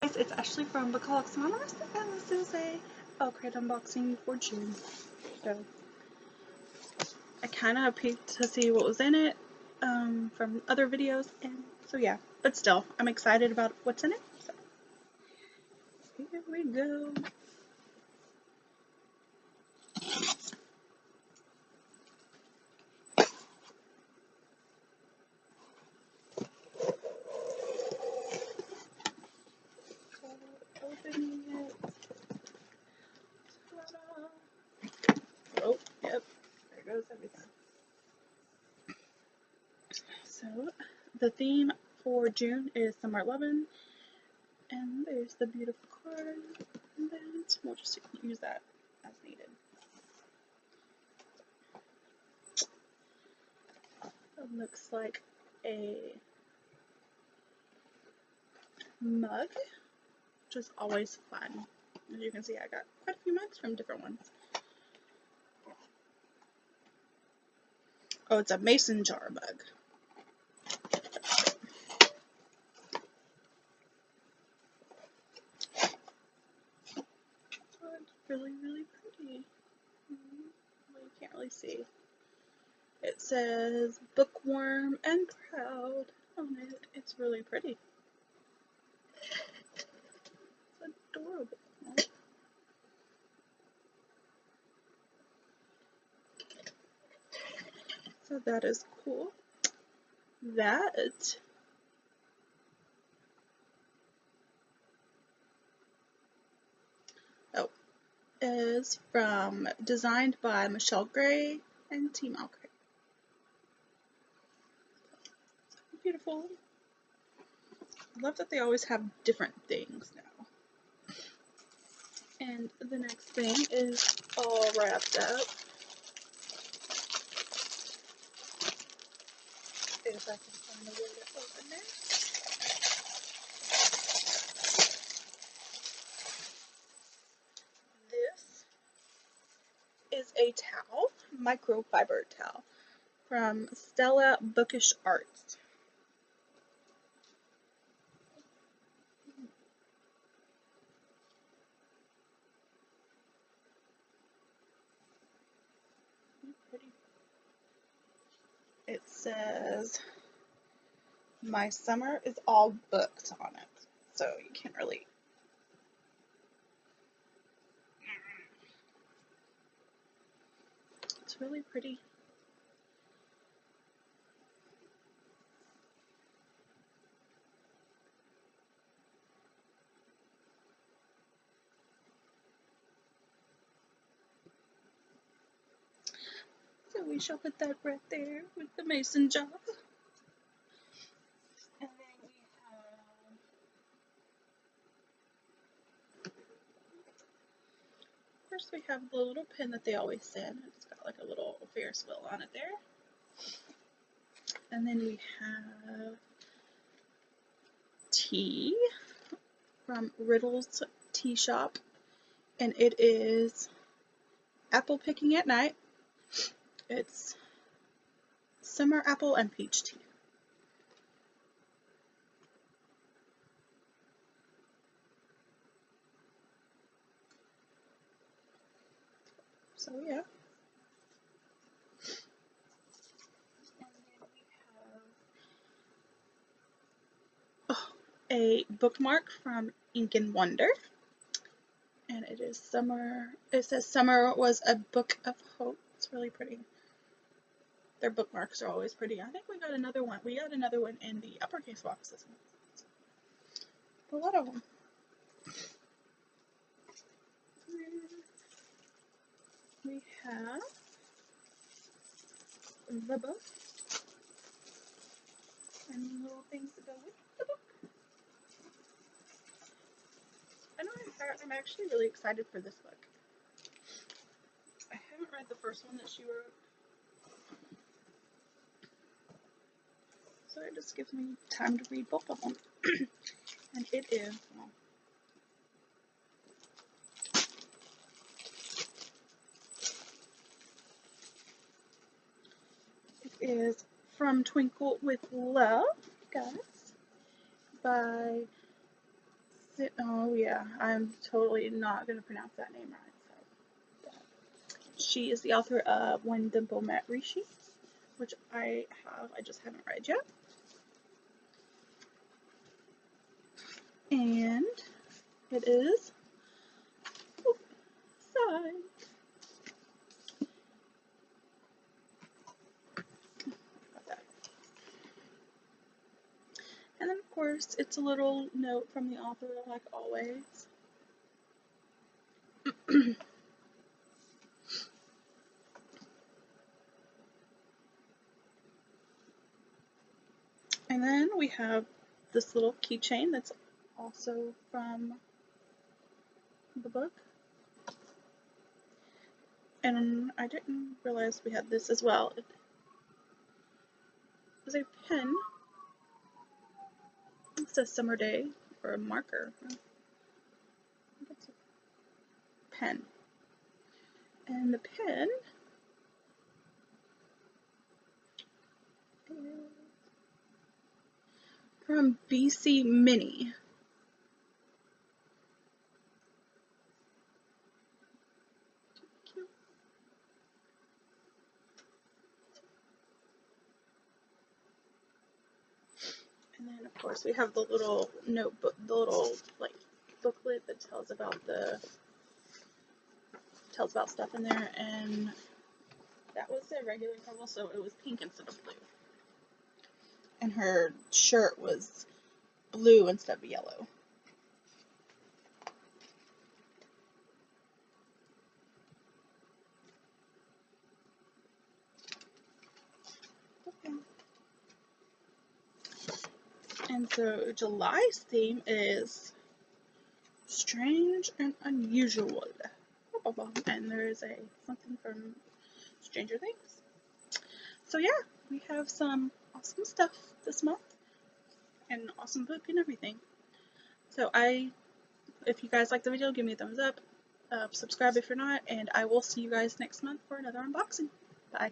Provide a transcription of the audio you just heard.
Guys, it's Ashley from Bookish Anonymous, and this is a Owlcrate unboxing for June. So I kind of peeked to see what was in it from other videos, and so yeah. But still, I'm excited about what's in it. So here we go. Opening it. Oh, yep. There goes everything. So the theme for June is Summer 11, and there's the beautiful card, and then we'll just use that as needed. It looks like a mug, which is always fun. As you can see, I got quite a few mugs from different ones. Oh, it's a mason jar mug. Oh, it's really, really pretty. Well, you can't really see. It says bookworm and proud on it. It's really pretty. It's adorable. So that is cool. That is designed by Michelle Gray and Team Owlcrate. Beautiful. I love that they always have different things now. And the next thing is all wrapped up. If I can find a way to open it. This is a towel, microfiber towel, from Stella Bookish Arts. Pretty. It says, "My summer is all booked" on it, so you can't really. It's really pretty. So we shall put that right there with the mason jar. And then we have first we have the little pin that they always send. It's got like a little Ferris wheel on it there. And then we have tea from Riddle's Tea Shop, and it is apple picking at night. It's summer apple and peach tea. So yeah. And then we have a bookmark from Ink and Wonder. And it is summer. It says summer was a book of hope. It's really pretty. Their bookmarks are always pretty. I think we got another one. We got another one in the uppercase box this month. A lot of them. We have the book and little things that go with the book. I know I'm actually really excited for this book. I haven't read the first one that she wrote, so it just gives me time to read both of them. And it is, well, it is From Twinkle with Love, guys, by Oh yeah, I'm totally not going to pronounce that name right. So, she is the author of When Dimple Met Rishi, which I just haven't read yet. And it is side. And then, of course, it's a little note from the author, like always. And then we have this little keychain that's also from the book. And I didn't realize we had this as well. It is a pen. It says Summer Day, or a marker. I think it's a pen. And the pen is from BC Mini. Cute. And then, of course, we have the little notebook, the little like booklet that tells about stuff in there. And that was a regular cover, so it was pink instead of blue. And her shirt was blue instead of yellow. Okay. And so July's theme is strange and unusual. And there is something from Stranger Things. So yeah, we have some awesome stuff this month. And an awesome book and everything. So if you guys like the video, give me a thumbs up. Subscribe if you're not. And I will see you guys next month for another unboxing. Bye.